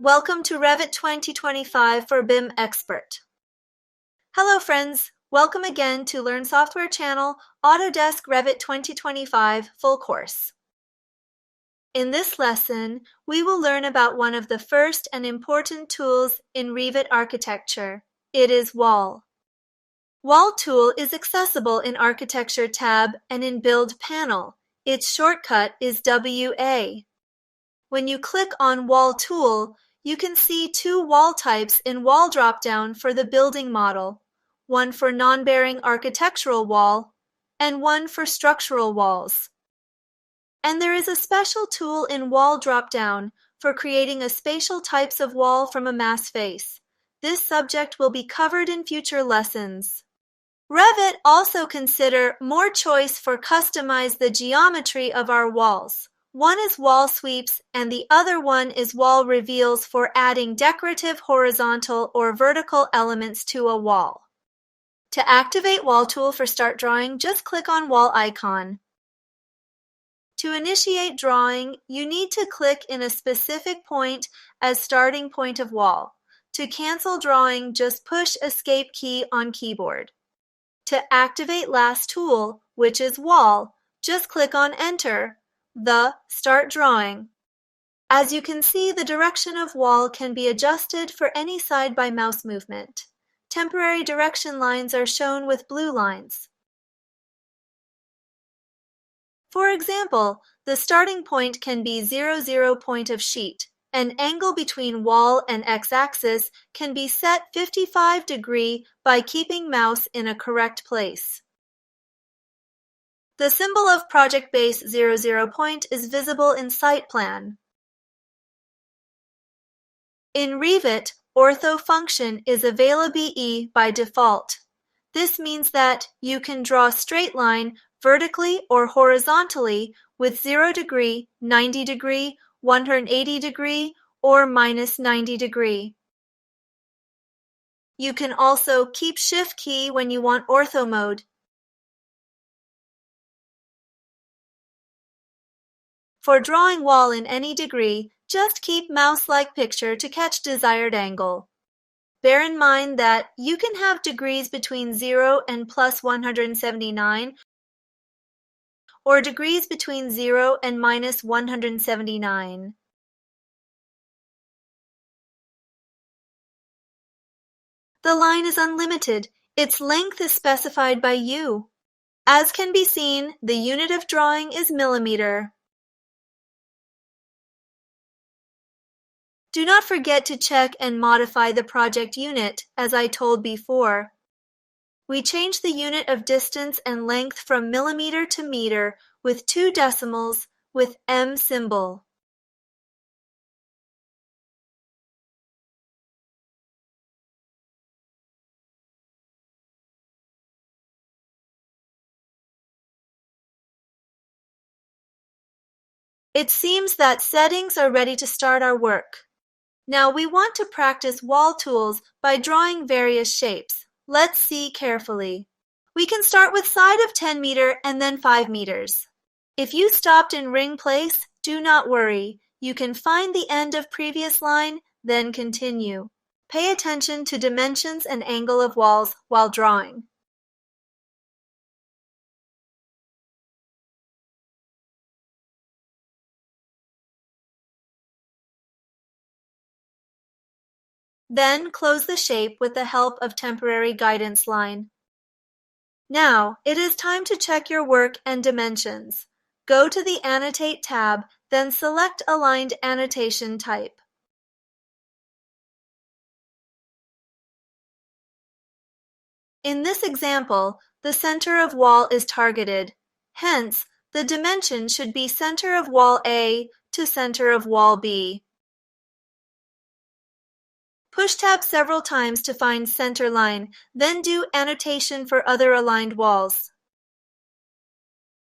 Welcome to Revit 2025 for BIM Expert. Hello friends, welcome again to Learn Software channel Autodesk Revit 2025 full course. In this lesson, we will learn about one of the first and important tools in Revit architecture. It is Wall. Wall tool is accessible in Architecture tab and in Build panel. Its shortcut is WA. When you click on Wall tool, you can see two wall types in Wall dropdown for the building model, one for non-bearing architectural wall and one for structural walls. And there is a special tool in Wall dropdown for creating a spatial types of wall from a mass face. This subject will be covered in future lessons. Revit also consider more choice for customize the geometry of our walls. One is wall sweeps and the other one is wall reveals for adding decorative horizontal or vertical elements to a wall. To activate Wall tool for start drawing, just click on Wall icon. To initiate drawing, you need to click in a specific point as starting point of wall. To cancel drawing, just push Escape key on keyboard. To activate last tool, which is Wall, just click on Enter. Start drawing. As you can see, the direction of wall can be adjusted for any side by mouse movement. Temporary direction lines are shown with blue lines. For example, the starting point can be 0 point of sheet. An angle between wall and x-axis can be set 55 degree by keeping mouse in a correct place. The symbol of project base 0 point is visible in site plan. In Revit, Ortho function is available by default. This means that you can draw a straight line vertically or horizontally with 0 degree, 90 degree, 180 degree, or minus 90 degree. You can also keep Shift key when you want Ortho mode. For drawing wall in any degree, just keep mouse-like picture to catch desired angle. Bear in mind that you can have degrees between 0 and plus 179 or degrees between 0 and minus 179. The line is unlimited. Its length is specified by you. As can be seen, the unit of drawing is millimeter. Do not forget to check and modify the project unit, as I told before. We changed the unit of distance and length from millimeter to meter with 2 decimals with M symbol. It seems that settings are ready to start our work. Now we want to practice wall tools by drawing various shapes. Let's see carefully. We can start with side of 10 meter and then 5 meters. If you stopped in ring place, do not worry. You can find the end of previous line, then continue. Pay attention to dimensions and angle of walls while drawing. Then close the shape with the help of temporary guidance line. Now, it is time to check your work and dimensions. Go to the Annotate tab, then select Aligned Annotation Type. In this example, the center of wall is targeted. Hence, the dimension should be center of wall A to center of wall B. Push tab several times to find center line, then do annotation for other aligned walls.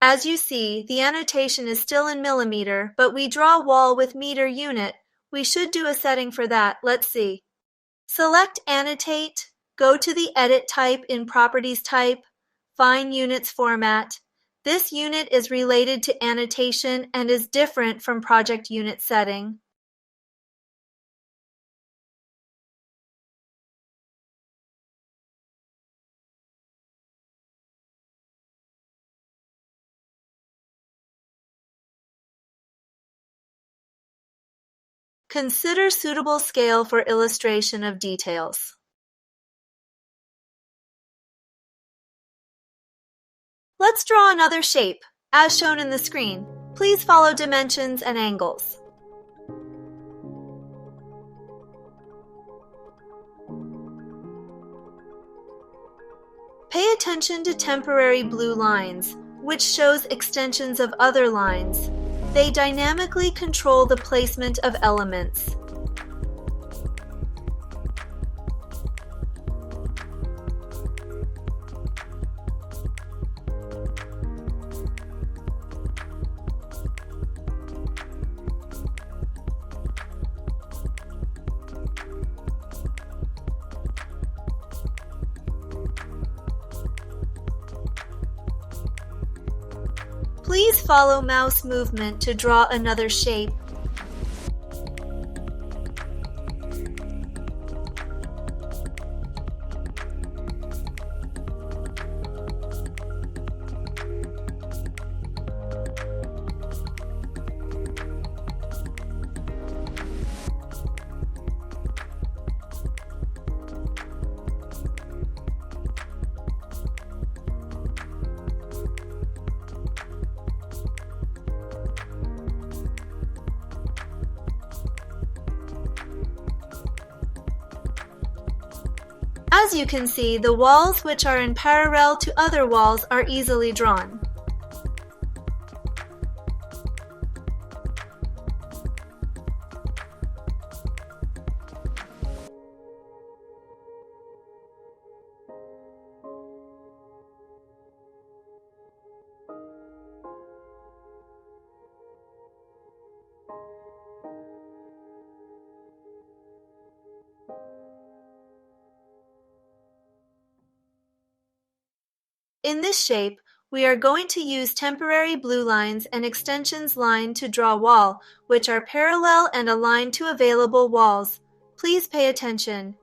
As you see, the annotation is still in millimeter, but we draw wall with meter unit. We should do a setting for that. Let's see. Select Annotate, go to the Edit type in Properties type, find Units format. This unit is related to annotation and is different from project unit setting. Consider suitable scale for illustration of details. Let's draw another shape, as shown in the screen. Please follow dimensions and angles. Pay attention to temporary blue lines, which shows extensions of other lines. They dynamically control the placement of elements. Please follow mouse movement to draw another shape. As you can see, the walls which are in parallel to other walls are easily drawn. In this shape, we are going to use temporary blue lines and extensions line to draw wall, which are parallel and aligned to available walls. Please pay attention.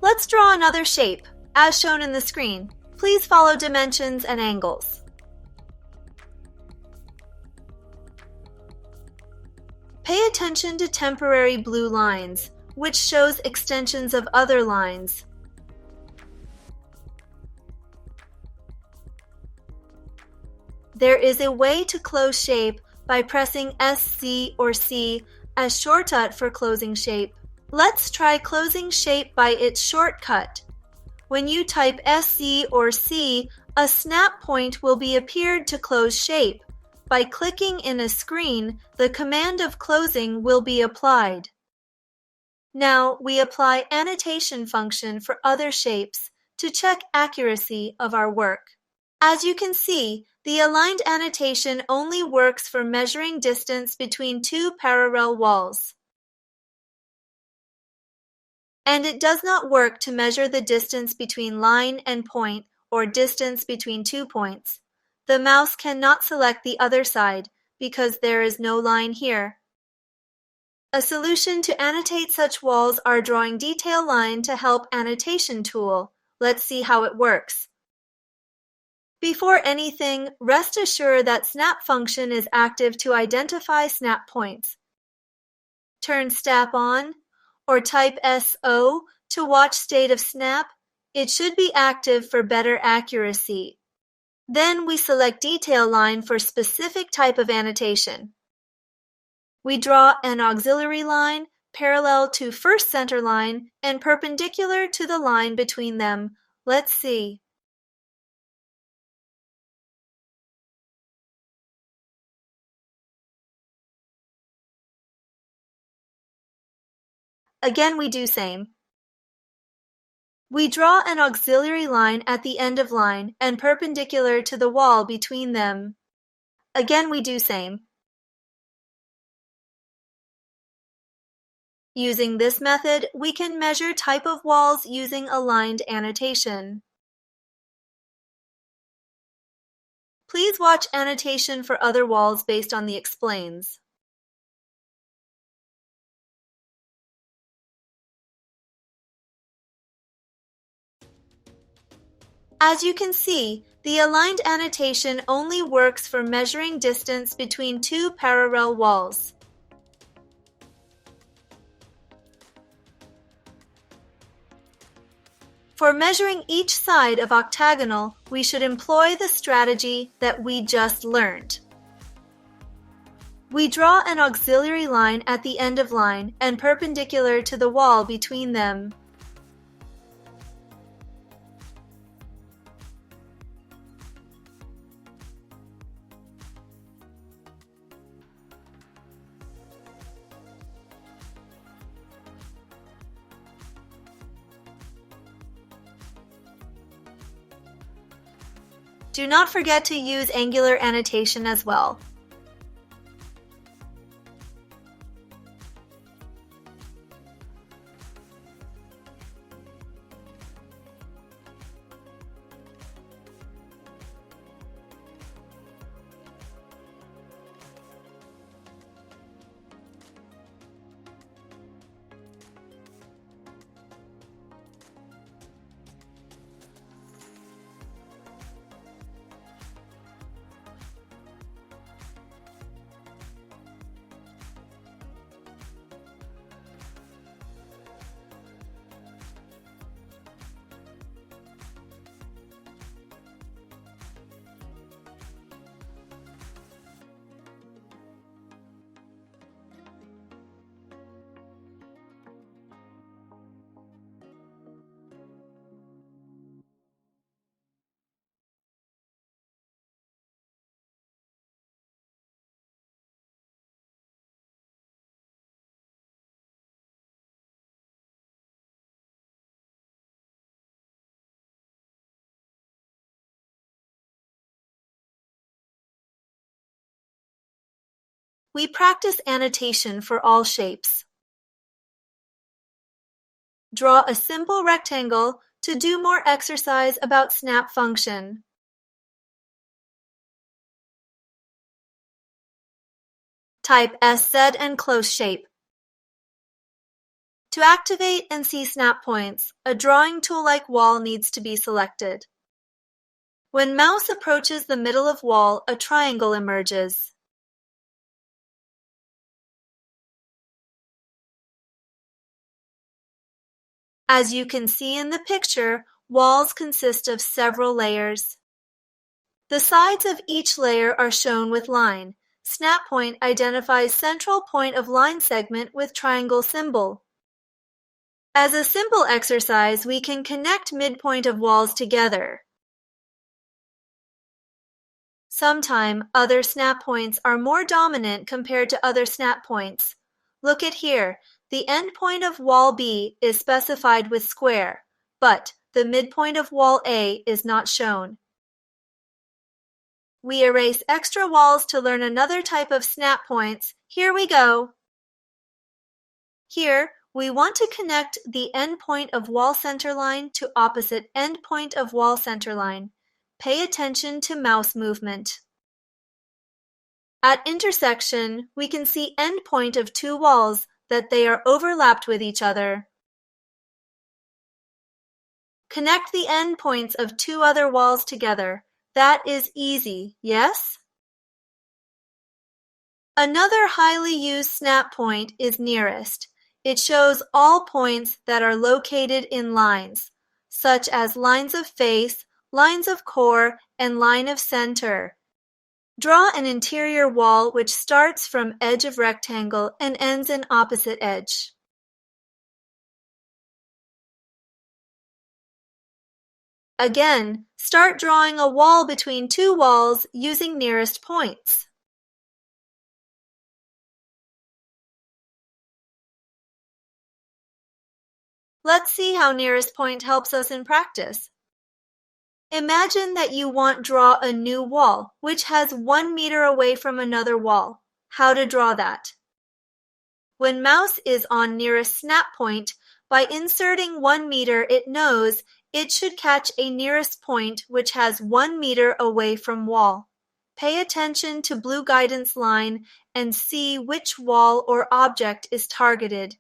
Let's draw another shape, as shown in the screen. Please follow dimensions and angles. Pay attention to temporary blue lines, which shows extensions of other lines. There is a way to close shape by pressing SC or C as shortcut for closing shape. Let's try closing shape by its shortcut. When you type SC or C, a snap point will be appeared to close shape. By clicking in a screen, the command of closing will be applied. Now we apply annotation function for other shapes to check accuracy of our work. As you can see, the aligned annotation only works for measuring distance between two parallel walls. And it does not work to measure the distance between line and point or distance between 2 points. The mouse cannot select the other side because there is no line here. A solution to annotate such walls are drawing detail line to help annotation tool. Let's see how it works. Before anything, rest assured that snap function is active to identify snap points. Turn snap on, or type SO to watch state of snap. It should be active for better accuracy. Then we select detail line for specific type of annotation. We draw an auxiliary line parallel to first center line and perpendicular to the line between them. Let's see. Again, we do same. We draw an auxiliary line at the end of line and perpendicular to the wall between them. Again, we do same. Using this method, we can measure type of walls using aligned annotation. Please watch annotation for other walls based on the explains. As you can see, the aligned annotation only works for measuring distance between two parallel walls. For measuring each side of octagonal, we should employ the strategy that we just learned. We draw an auxiliary line at the end of line and perpendicular to the wall between them. Do not forget to use angular annotation as well. We practice annotation for all shapes. Draw a simple rectangle to do more exercise about snap function. Type SZ and close shape. To activate and see SnapPoints, a drawing tool-like wall needs to be selected. When mouse approaches the middle of wall, a triangle emerges. As you can see in the picture, walls consist of several layers. The sides of each layer are shown with line. SnapPoint identifies central point of line segment with triangle symbol. As a simple exercise, we can connect midpoint of walls together. Sometime, other SnapPoints are more dominant compared to other SnapPoints. Look at here. The endpoint of wall B is specified with square, but the midpoint of wall A is not shown. We erase extra walls to learn another type of SnapPoints. Here we go. Here, we want to connect the endpoint of wall center line to opposite endpoint of wall center line. Pay attention to mouse movement. At intersection, we can see endpoint of two walls that they are overlapped with each other. Connect the endpoints of two other walls together. That is easy, yes? Another highly used snap point is nearest. It shows all points that are located in lines, such as lines of face, lines of core, and line of center. Draw an interior wall which starts from edge of rectangle and ends in opposite edge. Again, start drawing a wall between two walls using nearest points. Let's see how nearest point helps us in practice. Imagine that you want to draw a new wall, which has 1 meter away from another wall. How to draw that? When mouse is on nearest snap point, by inserting 1 meter, it knows it should catch a nearest point which has 1 meter away from wall. Pay attention to blue guidance line and see which wall or object is targeted.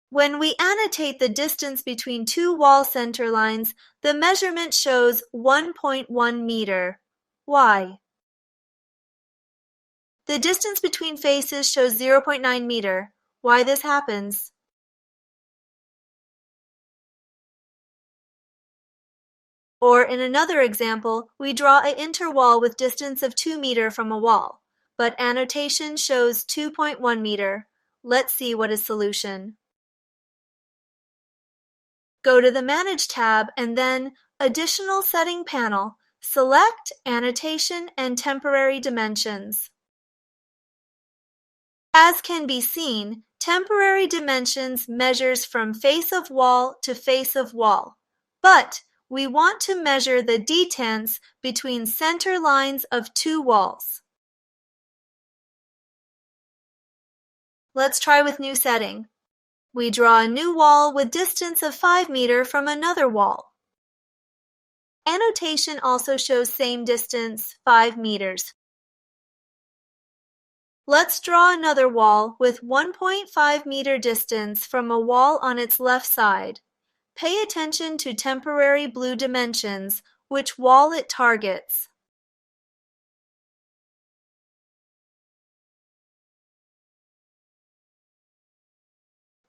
When we annotate the distance between two wall center lines, the measurement shows 1.1 meter. Why? The distance between faces shows 0.9 meter. Why this happens? Or in another example, we draw an interwall with distance of 2 meter from a wall, but annotation shows 2.1 meter. Let's see what is solution. Go to the Manage tab and then Additional Setting panel. Select Annotation and Temporary Dimensions. As can be seen, temporary dimensions measures from face of wall to face of wall, but we want to measure the detents between center lines of two walls. Let's try with new setting. We draw a new wall with distance of 5 meter from another wall. Annotation also shows same distance, 5 meters. Let's draw another wall with 1.5 meter distance from a wall on its left side. Pay attention to temporary blue dimensions, which wall it targets.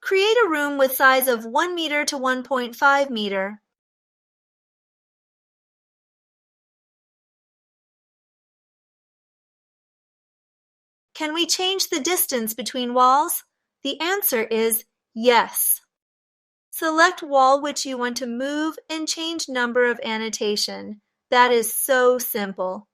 Create a room with size of 1 meter to 1.5 meter. Can we change the distance between walls? The answer is yes. Select wall which you want to move and change number of annotation. That is so simple.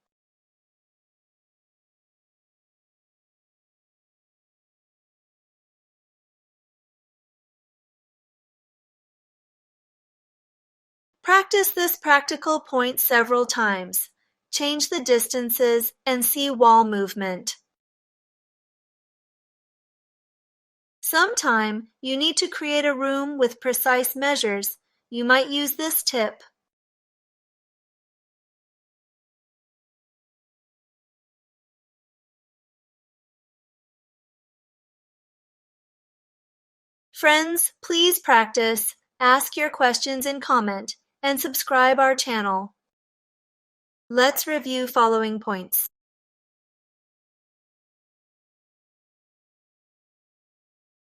Practice this practical point several times. Change the distances and see wall movement. Sometime you need to create a room with precise measures. You might use this tip. Friends, please practice, ask your questions and comment, and subscribe our channel. Let's review following points.